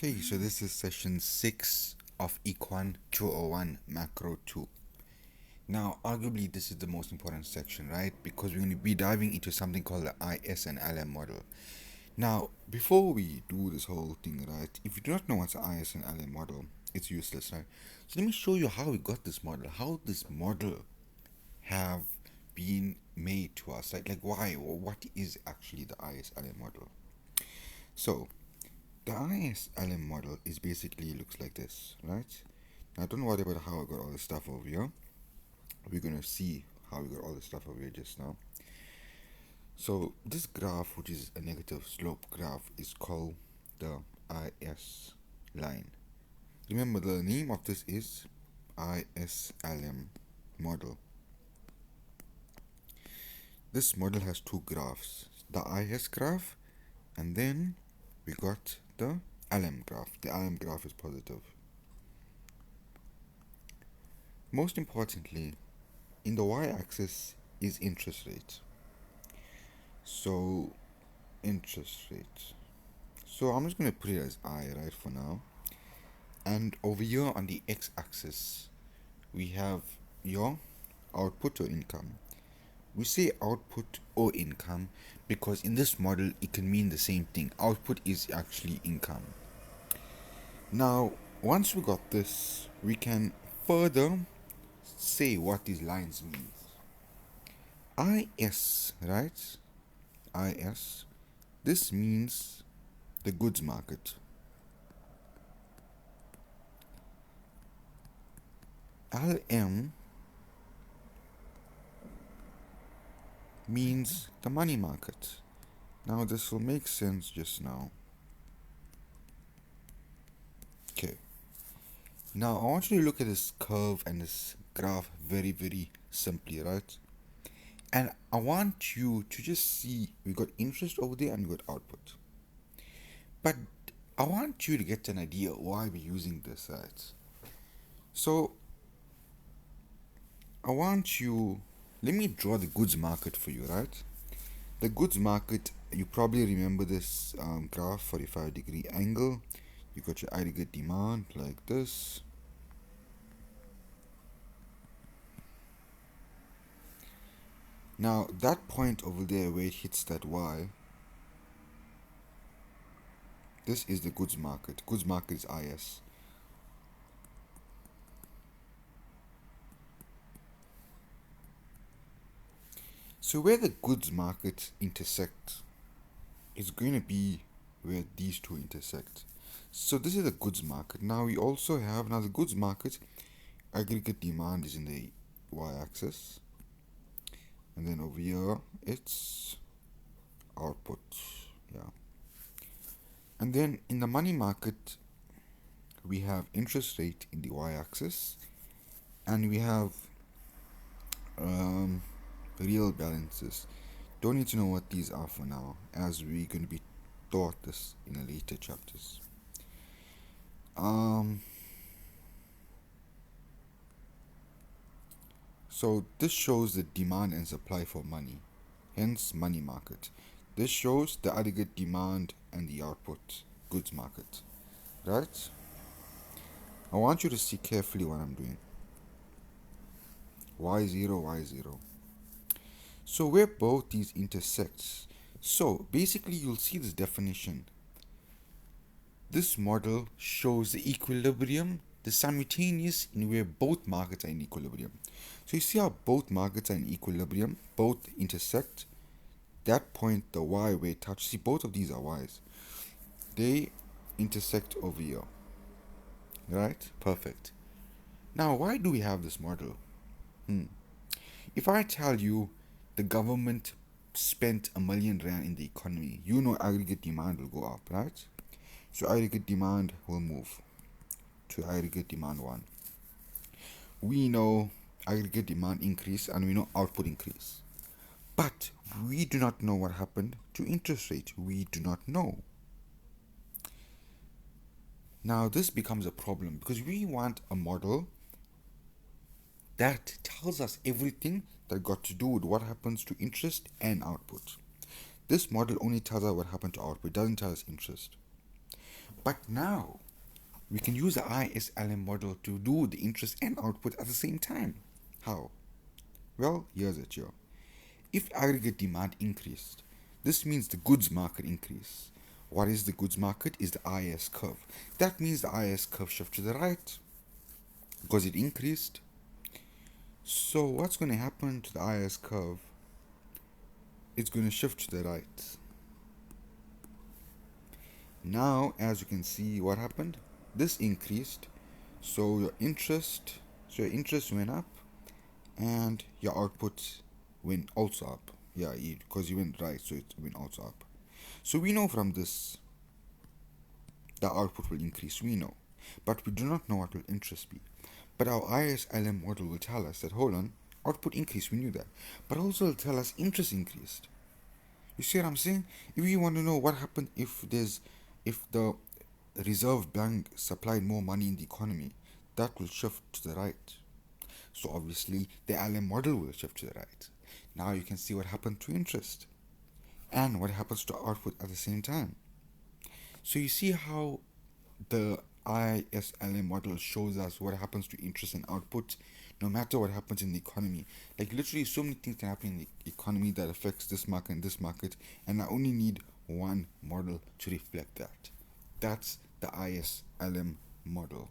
Okay, so this is session 6 of ECON 201 Macro 2. Now, arguably, this is the most important section, right? Because we're going to be diving into something called the ISLM model. Now, before we do this whole thing, right, if you do not know what's the ISLM model, it's useless, right? So let me show you how we got this model, how this model have been made to us, right? Like why, or what is actually the ISLM model? So, the ISLM model is basically looks like this, right? Now don't worry about how I got all this stuff over here. We're gonna see how we got all this stuff over here just now. So this graph, which is a negative slope graph, is called the IS line. Remember, the name of this is ISLM model. This model has two graphs, the IS graph, and then we got the LM graph. The LM graph is positive. Most importantly, in the y-axis is interest rate. So, interest rate. So I'm just going to put it as I, right, for now. And over here on the x-axis, we have your output or income. We say output or income because in this model it can mean the same thing. Output is actually income. Now, once we got this, we can further say what these lines mean. IS, right? IS. This means the goods market. LM means the money market. Now this will make sense just now. Okay. Now I want you to look at this curve and this graph very, very simply, right? And I want you to just see we got interest over there and we got output. But I want you to get an idea why we're using this, right? So I want you, let me draw the goods market for you, right? The goods market, you probably remember this graph, 45-degree angle. You got your aggregate demand like this. Now that point over there where it hits that Y, this is the goods market. Goods market is IS. So where the goods market intersect is going to be where these two intersect. So this is the goods market. Now we also have, now the goods market, aggregate demand is in the y-axis. And then over here, it's output. Yeah. And then in the money market, we have interest rate in the y-axis. And we have real balances. Don't need to know what these are for now, as we're going to be taught this in the later chapters. So this shows the demand and supply for money, hence money market. This shows the aggregate demand and the output, goods market, right? I want you to see carefully what I'm doing. Y0, Y0. So where both these intersect, so basically you'll see this definition. This model shows the equilibrium, the simultaneous in where both markets are in equilibrium. So you see how both markets are in equilibrium, both intersect. That point, the Y where it touches, see both of these are Y's. They intersect over here. Right? Perfect. Now, why do we have this model? If I tell you the government spent R1 million in the economy, you know aggregate demand will go up, right? So aggregate demand will move to aggregate demand 1. We know aggregate demand increase and we know output increase. But we do not know what happened to interest rate. We do not know. Now this becomes a problem because we want a model that tells us everything that got to do with what happens to interest and output. This model only tells us what happened to output, it doesn't tell us interest. But now we can use the ISLM model to do the interest and output at the same time. How? Well, here's it, yo. If aggregate demand increased, this means the goods market increased. What is the goods market? Is the IS curve. That means the IS curve shift to the right because it increased. So what's going to happen to the IS curve? It's going to shift to the right. Now, as you can see, what happened? This increased, so your interest went up, and your output went also up. Yeah, because you went right, so it went also up. So we know from this the output will increase. We know, but we do not know what will interest be. But our ISLM model will tell us that hold on, output increased. We knew that, but also will tell us interest increased. You see what I'm saying? If we want to know what happened if the Reserve Bank supplied more money in the economy, that will shift to the right. So obviously the LM model will shift to the right. Now you can see what happened to interest and what happens to output at the same time. So you see how the ISLM model shows us what happens to interest and output no matter what happens in the economy. Like literally so many things can happen in the economy that affects this market and this market, and I only need one model to reflect that. That's the ISLM model.